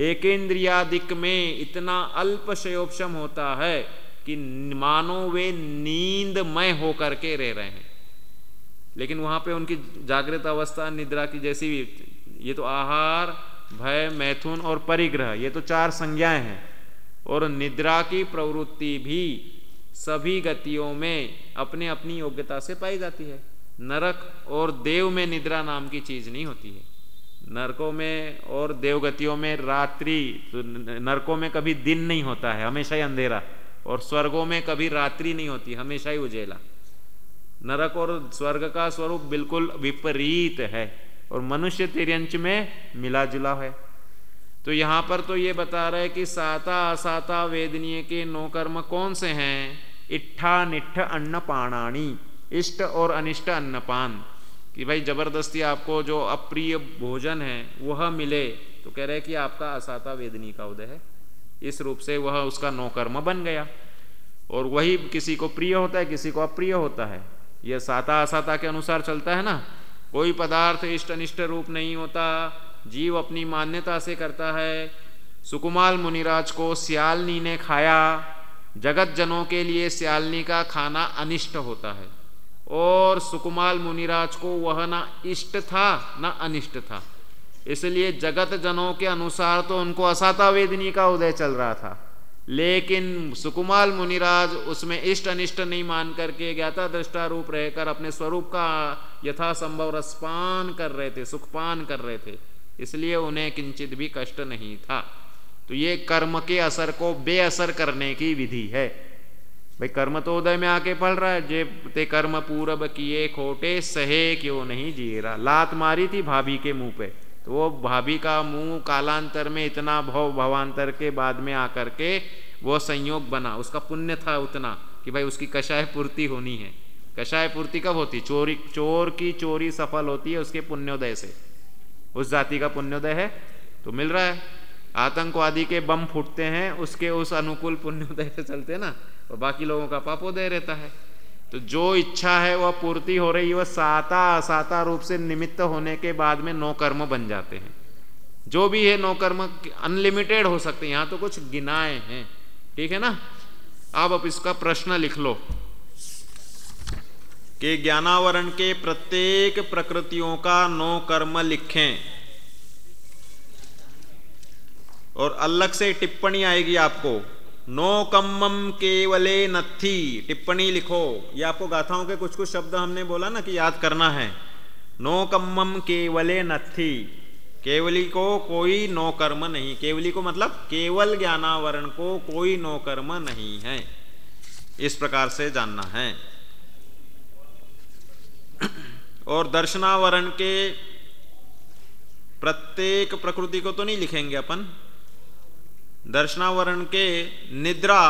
एकेंद्रियादिक में इतना अल्प शयोपशम होता है कि मानो वे नींदमय होकर के रह रहे हैं, लेकिन वहां पे उनकी जागृत अवस्था निद्रा की जैसी, ये तो आहार, भय, मैथुन और परिग्रह, ये तो 4 संज्ञाएं हैं। और निद्रा की प्रवृत्ति भी सभी गतियों में अपने अपनी योग्यता से पाई जाती है। नरक और देव में निद्रा नाम की चीज नहीं होती है। नरकों में और देवगतियों में रात्रि, तो नरकों में कभी दिन नहीं होता है, हमेशा ही अंधेरा, और स्वर्गों में कभी रात्रि नहीं होती, हमेशा ही उजेला। नरक और स्वर्ग का स्वरूप बिल्कुल विपरीत है, और मनुष्य तिर्यंच में मिला जुला है। तो यहां पर तो ये बता रहे कि साता असाता वेदनीय के 9 कर्म कौन से हैं? इट्ठा निट्ठ अन्न पाणानी, इष्ट और अनिष्ट अन्नपान, कि भाई जबरदस्ती आपको जो अप्रिय भोजन है वह मिले, तो कह रहे कि आपका असाता वेदनी का उदय है। इस रूप से वह उसका 9 कर्म बन गया। और वही किसी को प्रिय होता है, किसी को अप्रिय होता है। यह साता असाता के अनुसार चलता है ना। कोई पदार्थ इष्ट अनिष्ट रूप नहीं होता, जीव अपनी मान्यता से करता है। सुकुमाल मुनिराज को सियालनी ने खाया, जगत जनों के लिए सियालनी का खाना अनिष्ट होता है, और सुकुमाल मुनिराज को वह ना इष्ट था ना अनिष्ट था, इसलिए जगत जनों के अनुसार तो उनको असाता वेदनी का उदय चल रहा था। लेकिन सुकुमाल मुनिराज उसमें इष्ट अनिष्ट नहीं मान करके ज्ञाता दृष्टा रूप रहकर अपने स्वरूप का यथासंभव रसपान कर रहे थे, सुखपान कर रहे थे, इसलिए उन्हें किंचित भी कष्ट नहीं था। तो ये कर्म के असर को बेअसर करने की विधि है। भाई कर्म तो उदय में आके पड़ रहा है, जे ते कर्म पूरब किए खोटे, सहे क्यों नहीं जीरा। लात मारी थी भाभी के मुंह पे, तो वो भाभी का मुंह कालांतर में इतना भवांतर के बाद में आकर के वो संयोग बना, उसका पुण्य था उतना कि भाई उसकी कषाय पूर्ति होनी है। कषाय पूर्ति कब होती? चोर की चोरी सफल होती है उसके पुण्योदय से। उस जाति का पुण्योदय है तो मिल रहा है। आतंकवादी के बम फूटते हैं उसके उस अनुकूल पुण्योदय से चलते ना, और बाकी लोगों का पापोदय रहता है। तो जो इच्छा है वह पूर्ति हो रही है, वह साता असाता रूप से निमित्त होने के बाद में 9 कर्म बन जाते हैं। जो भी है 9 कर्म अनलिमिटेड हो सकते हैं, यहाँ तो कुछ गिनाए हैं, ठीक है ना। अब इसका प्रश्न लिख लो कि ज्ञानावरण के प्रत्येक प्रकृतियों का 9 कर्म लिखें, और अलग से टिप्पणी आएगी आपको। 9 कम्मम केवले नत्थी, टिप्पणी लिखो। ये आपको गाथाओं के कुछ कुछ शब्द हमने बोला ना कि याद करना है। 9 कम्मम केवले नत्थी, केवली को कोई 9 कर्म नहीं। केवली को मतलब केवल ज्ञानावरण को कोई 9 कर्म नहीं है, इस प्रकार से जानना है। और दर्शनावरण के प्रत्येक प्रकृति को तो नहीं लिखेंगे अपन। दर्शनावरण के निद्रा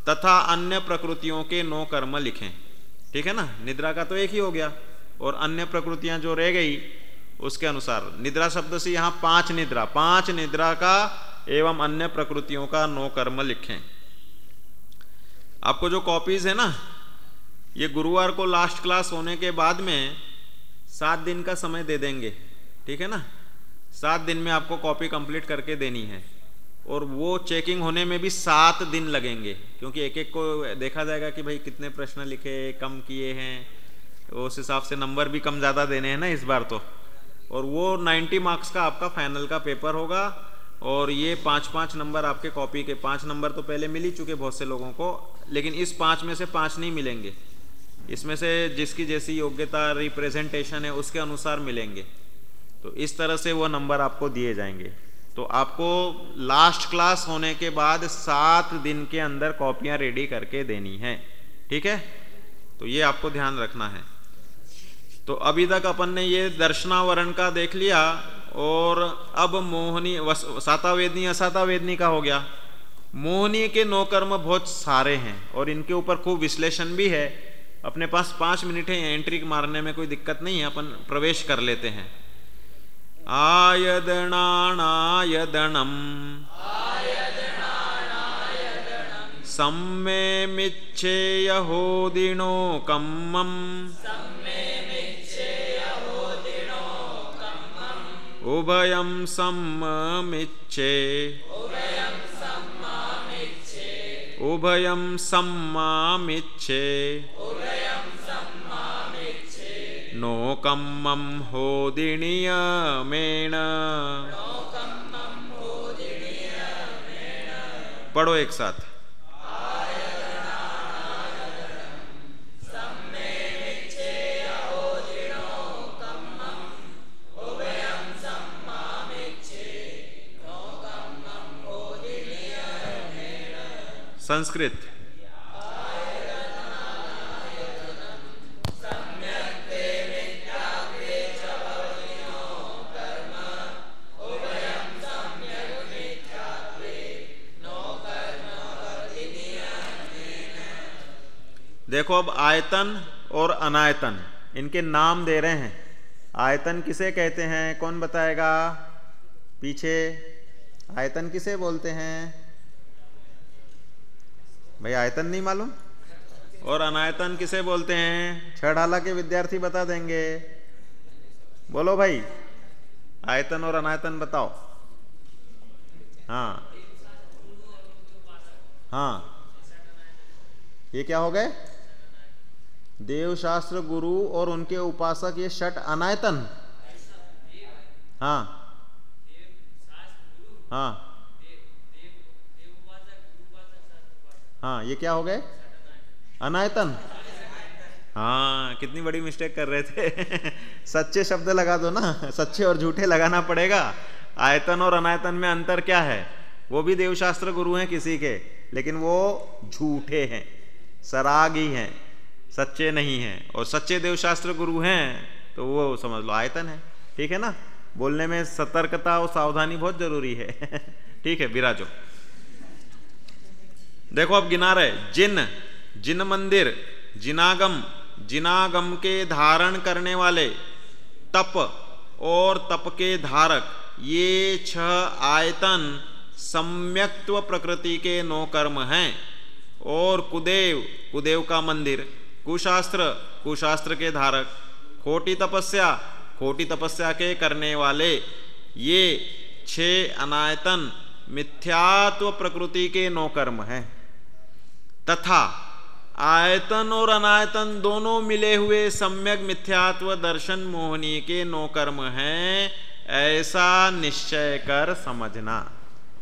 तथा अन्य प्रकृतियों के 9 कर्म लिखें, ठीक है ना। निद्रा का तो एक ही हो गया, और अन्य प्रकृतियां जो रह गई उसके अनुसार। निद्रा शब्द से यहाँ 5 निद्रा का एवं अन्य प्रकृतियों का 9 कर्म लिखें। आपको जो कॉपीज है ना, ये गुरुवार को लास्ट क्लास होने के बाद में 7 दिन का समय दे देंगे, ठीक है ना। 7 दिन में आपको कॉपी कंप्लीट करके देनी है, और वो चेकिंग होने में भी 7 दिन लगेंगे, क्योंकि एक एक को देखा जाएगा कि भाई कितने प्रश्न लिखे, कम किए हैं, उस हिसाब से नंबर भी कम ज़्यादा देने हैं ना इस बार तो। और वो 90 मार्क्स का आपका फाइनल का पेपर होगा, और ये 5-5 नंबर आपके कॉपी के 5 नंबर तो पहले मिल ही चुके बहुत से लोगों को, लेकिन इस 5 में से 5 नहीं मिलेंगे, इसमें से जिसकी जैसी योग्यता रिप्रेजेंटेशन है उसके अनुसार मिलेंगे। तो इस तरह से वो नंबर आपको दिए जाएंगे। तो आपको लास्ट क्लास होने के बाद 7 दिन के अंदर कॉपियां रेडी करके देनी है, ठीक है। तो ये आपको ध्यान रखना है। तो अभी तक अपन ने ये दर्शनावरण का देख लिया, और अब मोहनी सातावेदनी असातावेदनी का हो गया। मोहनी के 9 कर्म बहुत सारे हैं और इनके ऊपर खूब विश्लेषण भी है। अपने पास 5 मिनट है, एंट्री मारने में कोई दिक्कत नहीं है, अपन प्रवेश कर लेते हैं। आयदनानायदनम सम्मेमिच्छेयहोदिनो कम्मम उभयं सम्मामिच्छे उभयं सम्मामिच्छे नो कम्मं होदिनियमेन। पढ़ो एक साथ। संस्कृत। देखो अब आयतन और अनायतन इनके नाम दे रहे हैं। आयतन किसे कहते हैं, कौन बताएगा? पीछे आयतन किसे बोलते हैं भाई? आयतन नहीं मालूम? और अनायतन किसे बोलते हैं? छठाला के विद्यार्थी बता देंगे। बोलो भाई, आयतन और अनायतन बताओ। हाँ हाँ, ये क्या हो गए? देवशास्त्र गुरु और उनके उपासक, ये षट अनायतन। हाँ हाँ हाँ, ये क्या हो गए? अनायतन। हाँ, कितनी बड़ी मिस्टेक कर रहे थे। सच्चे शब्द लगा दो ना, सच्चे और झूठे लगाना पड़ेगा। आयतन और अनायतन में अंतर क्या है? वो भी देवशास्त्र गुरु हैं किसी के, लेकिन वो झूठे हैं, सरागी हैं, सच्चे नहीं हैं। और सच्चे देवशास्त्र गुरु हैं तो वो समझ लो आयतन है, ठीक है ना। बोलने में सतर्कता और सावधानी बहुत जरूरी है। ठीक है, विराजो। देखो अब गिना रहे। जिन, जिन मंदिर, जिनागम, जिनागम के धारण करने वाले, तप और तप के धारक, ये 6 आयतन सम्यक्त्व प्रकृति के 9 कर्म हैं। और कुदेव, कुदेव का मंदिर, कुशास्त्र, कुशास्त्र के धारक, खोटी तपस्या, खोटी तपस्या के करने वाले, ये 6 अनायतन मिथ्यात्व प्रकृति के 9 कर्म हैं। तथा आयतन और अनायतन दोनों मिले हुए सम्यक मिथ्यात्व दर्शन मोहनी के 9 कर्म हैं, ऐसा निश्चय कर समझना।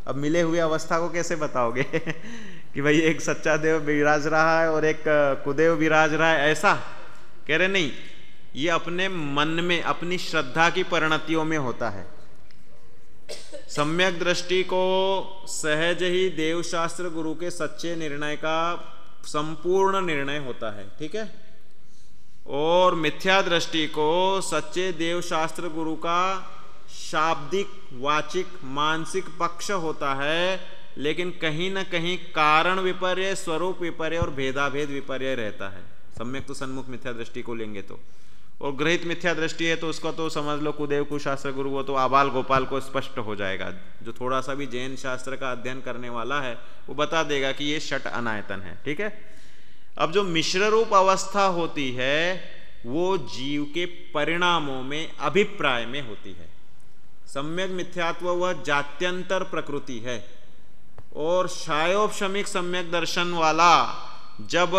अब मिले हुए अवस्था को कैसे बताओगे? कि भाई एक सच्चा देव विराज रहा है और एक कुदेव विराज रहा है, ऐसा कह रहे? नहीं, ये अपने मन में, अपनी श्रद्धा की परिणतियों में होता है। सम्यक दृष्टि को सहज ही देवशास्त्र गुरु के सच्चे निर्णय का संपूर्ण निर्णय होता है, ठीक है। और मिथ्या दृष्टि को सच्चे देवशास्त्र गुरु का शाब्दिक, वाचिक, मानसिक पक्ष होता है, लेकिन कहीं ना कहीं कारण विपर्य, स्वरूप विपर्य और भेदाभेद विपर्य रहता है। सम्यक तो सन्मुख मिथ्या दृष्टि को लेंगे तो, और ग्रहित मिथ्या दृष्टि है तो उसका तो समझ लो कुदेव कुशास्त्र गुरु, वो तो आबाल गोपाल को स्पष्ट हो जाएगा। जो थोड़ा सा भी जैन शास्त्र का अध्ययन करने वाला है वो बता देगा कि ये षट अनायतन है, ठीक है। अब जो मिश्र रूप अवस्था होती है वो जीव के परिणामों में, अभिप्राय में होती है। सम्यक मिथ्यात्व वह जात्यंतर प्रकृति है, और शायोपशमिक सम्यक दर्शन वाला जब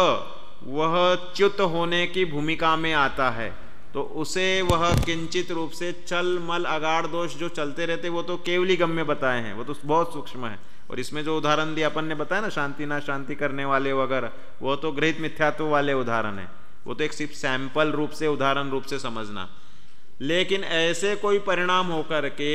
वह च्युत होने की भूमिका में आता है तो उसे वह किंचित रूप से चल मल अगाढ़ दोष जो चलते रहते वो तो केवली गम्य बताए हैं, वो तो बहुत सूक्ष्म है। और इसमें जो उदाहरण दिया अपन ने बताया ना, शांति ना शांति करने वाले वगैरह, वो तो गृहीत मिथ्यात्व वाले उदाहरण है, वो तो एक सिर्फ सैंपल रूप से उदाहरण रूप से समझना। लेकिन ऐसे कोई परिणाम होकर के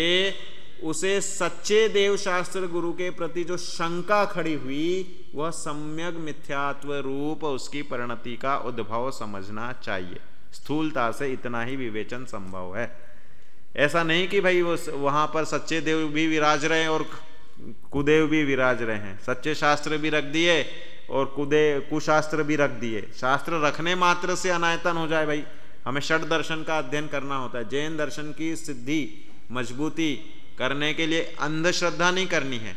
उसे सच्चे देव शास्त्र गुरु के प्रति जो शंका खड़ी हुई, वह सम्यक मिथ्यात्व रूप उसकी परिणति का उद्भव समझना चाहिए। स्थूलता से इतना ही विवेचन संभव है। ऐसा नहीं कि भाई वो वहां पर सच्चे देव भी विराज रहे हैं और कुदेव भी विराज रहे हैं, सच्चे शास्त्र भी रख दिए और कुशास्त्र भी रख दिए। शास्त्र रखने मात्र से अनायतन हो जाए भाई? हमें षट दर्शन का अध्ययन करना होता है। जैन दर्शन की सिद्धि मजबूती करने के लिए अंधश्रद्धा नहीं करनी है,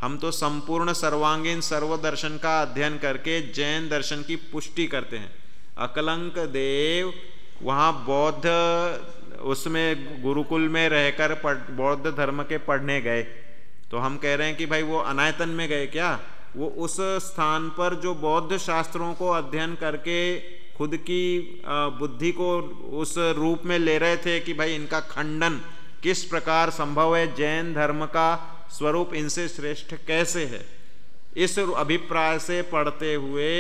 हम तो संपूर्ण सर्वांगीण सर्व दर्शन का अध्ययन करके जैन दर्शन की पुष्टि करते हैं। अकलंक देव वहाँ बौद्ध उसमें गुरुकुल में रहकर बौद्ध धर्म के पढ़ने गए, तो हम कह रहे हैं कि भाई वो अनायतन में गए क्या? वो उस स्थान पर जो बौद्ध शास्त्रों को अध्ययन करके खुद की बुद्धि को उस रूप में ले रहे थे कि भाई इनका खंडन किस प्रकार संभव है, जैन धर्म का स्वरूप इनसे श्रेष्ठ कैसे है, इस अभिप्राय से पढ़ते हुए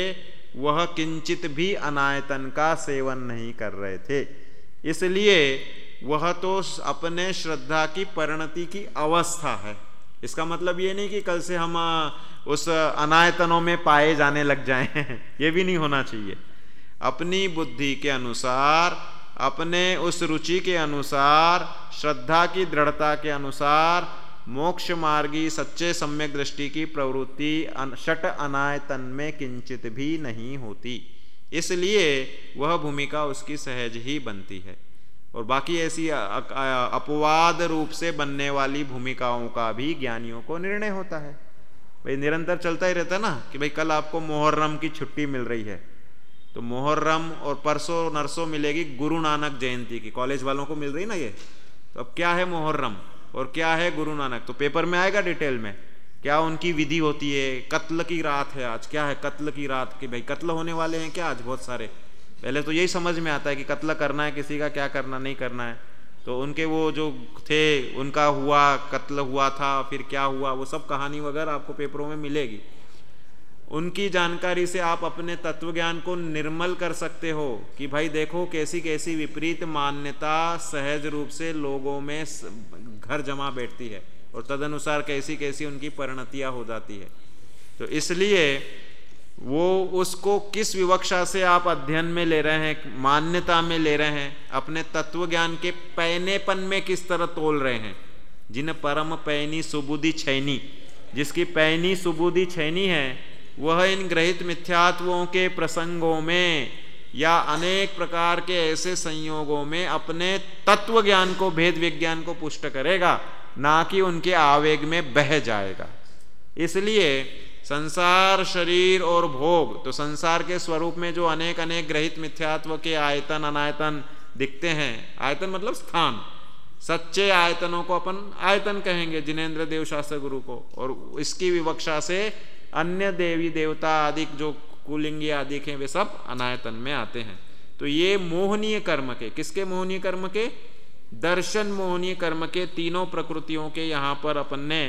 वह किंचित भी अनायतन का सेवन नहीं कर रहे थे। इसलिए वह तो अपने श्रद्धा की परिणति की अवस्था है। इसका मतलब ये नहीं कि कल से हम उस अनायतनों में पाए जाने लग जाएं ये भी नहीं होना चाहिए। अपनी बुद्धि के अनुसार, अपने उस रुचि के अनुसार, श्रद्धा की दृढ़ता के अनुसार मोक्ष मार्गी सच्चे सम्यक दृष्टि की प्रवृत्ति षट अनायतन में किंचित भी नहीं होती, इसलिए वह भूमिका उसकी सहज ही बनती है। और बाकी ऐसी अपवाद रूप से बनने वाली भूमिकाओं का भी ज्ञानियों को निर्णय होता है। भाई निरंतर चलता ही रहता ना कि भाई कल आपको मुहर्रम की छुट्टी मिल रही है, तो मुहर्रम और परसों नरसों मिलेगी गुरु नानक जयंती की, कॉलेज वालों को मिल रही ना ये। तो अब क्या है मुहर्रम और क्या है गुरु नानक, तो पेपर में आएगा डिटेल में क्या उनकी विधि होती है। कत्ल की रात है आज, क्या है कत्ल की रात कि भाई कत्ल होने वाले हैं क्या आज बहुत सारे। पहले तो यही समझ में आता है कि कत्ल करना है किसी का, क्या करना नहीं करना है। तो उनके वो जो थे उनका हुआ, कत्ल हुआ था, फिर क्या हुआ, वो सब कहानी वगैरह आपको पेपरों में मिलेगी। उनकी जानकारी से आप अपने तत्व ज्ञान को निर्मल कर सकते हो कि भाई देखो कैसी कैसी विपरीत मान्यता सहज रूप से लोगों में घर जमा बैठती है और तदनुसार कैसी कैसी उनकी परिणतियां हो जाती है। तो इसलिए वो उसको किस विवक्षा से आप अध्ययन में ले रहे हैं, मान्यता में ले रहे हैं, अपने तत्व ज्ञान के पैनेपन में किस तरह तोल रहे हैं। जिन परम पैनी सुबुद्धि छैनी, जिसकी पैनी सुबुद्धि छैनी है, वह इन ग्रहित मिथ्यात्वों के प्रसंगों में या अनेक प्रकार के ऐसे संयोगों में अपने तत्व ज्ञान को, भेद विज्ञान को पुष्ट करेगा, ना कि उनके आवेग में बह जाएगा। इसलिए संसार, शरीर और भोग, तो संसार के स्वरूप में जो अनेक अनेक ग्रहित मिथ्यात्व के आयतन अनायतन दिखते हैं, आयतन मतलब स्थान, सच्चे आयतनों को अपन आयतन कहेंगे जिनेंद्र देव शास्त्र गुरु को, और इसकी विवक्षा से अन्य देवी देवता आदि जो कुलिंगी आदि हैं वे सब अनायतन में आते हैं। तो ये मोहनीय कर्म के, किसके मोहनीय कर्म के? दर्शन मोहनीय कर्म के तीनों प्रकृतियों के यहाँ पर अपन ने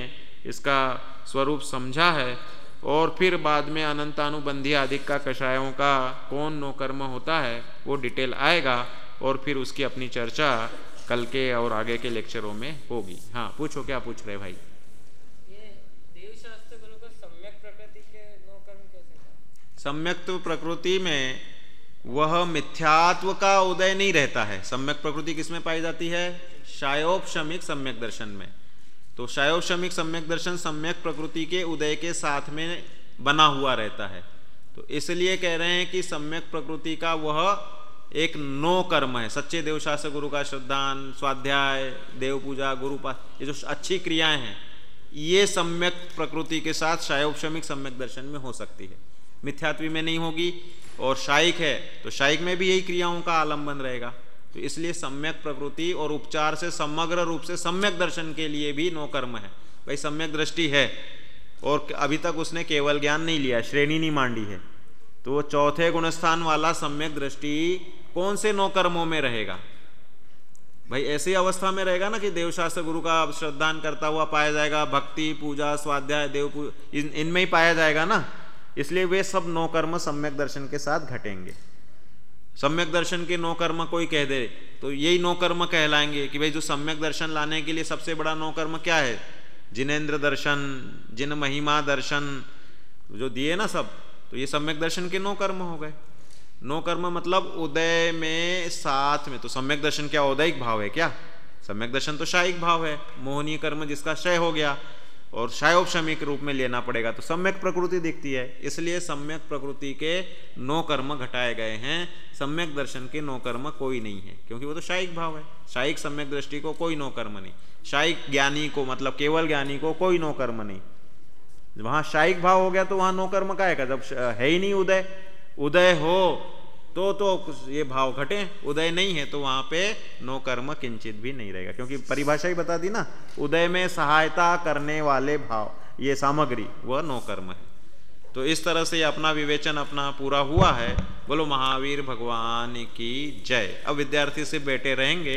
इसका स्वरूप समझा है। और फिर बाद में अनंतानुबंधी आदि का कषायों का कौन नो कर्म होता है वो डिटेल आएगा, और फिर उसकी अपनी चर्चा कल के और आगे के लेक्चरों में होगी। हाँ पूछो, क्या पूछ रहे भाई? सम्यक प्रकृति में वह मिथ्यात्व का उदय नहीं रहता है। सम्यक प्रकृति किसमें पाई जाती है? शायोपशमिक सम्यक दर्शन में। तो शायोपशमिक सम्यक दर्शन सम्यक प्रकृति के उदय के साथ में बना हुआ रहता है। तो इसलिए कह रहे हैं कि सम्यक प्रकृति का वह एक नो कर्म है। सच्चे देवशास्त्र गुरु का श्रद्धान, स्वाध्याय, देव पूजा, गुरुपाठ, ये जो अच्छी क्रियाएं हैं, ये सम्यक प्रकृति के साथ शायोपशमिक सम्यक दर्शन में हो सकती है, मिथ्यात्वी में नहीं होगी। और शायिक है तो शायिक में भी यही क्रियाओं का आलंबन रहेगा। तो इसलिए सम्यक प्रकृति और उपचार से समग्र रूप से सम्यक दर्शन के लिए भी नो कर्म है। भाई सम्यक दृष्टि है और अभी तक उसने केवल ज्ञान नहीं लिया, श्रेणी नहीं मांडी है, तो वो चौथे गुणस्थान वाला सम्यक दृष्टि कौन से 9 कर्मों में रहेगा? भाई ऐसी अवस्था में रहेगा ना कि देवशास्त्र गुरु का श्रद्धान करता हुआ पाया जाएगा, भक्ति, पूजा, स्वाध्याय, देव इनमें ही पाया जाएगा ना। इसलिए वे सब 9 कर्म सम्यक दर्शन के साथ घटेंगे। सम्यक दर्शन के 9 कर्म कोई कह दे तो यही 9 कर्म कहलाएंगे कि भाई जो सम्यक दर्शन लाने के लिए सबसे बड़ा 9 कर्म क्या है? जिनेन्द्र दर्शन, जिन महिमा दर्शन जो दिए ना सब, तो ये सम्यक दर्शन के 9 कर्म हो गए। 9 कर्म मतलब उदय में साथ में। तो सम्यक दर्शन क्या उदयिक भाव है क्या? सम्यक दर्शन तो शायिक भाव है, मोहनीय कर्म जिसका क्षय हो गया और क्षयोपशमिक रूप में लेना पड़ेगा, तो सम्यक प्रकृति दिखती है। इसलिए सम्यक प्रकृति के 9 कर्म घटाए गए हैं, सम्यक दर्शन के 9 कर्म कोई नहीं है, क्योंकि वो तो शायिक भाव है। शायिक सम्यक दृष्टि को कोई 9 कर्म नहीं, शायिक ज्ञानी को मतलब केवल ज्ञानी को कोई 9 कर्म नहीं। वहां शायिक भाव हो गया तो वहां 9 कर्म का है, जब है ही नहीं उदय। उदय हो तो ये भाव घटे, उदय नहीं है तो वहां पे 9 कर्म किंचित भी नहीं रहेगा, क्योंकि परिभाषा ही बता दी ना, उदय में सहायता करने वाले भाव, ये सामग्री, वह 9 कर्म है। तो इस तरह से अपना विवेचन अपना पूरा हुआ है। बोलो महावीर भगवान की जय। अब विद्यार्थी से बैठे रहेंगे।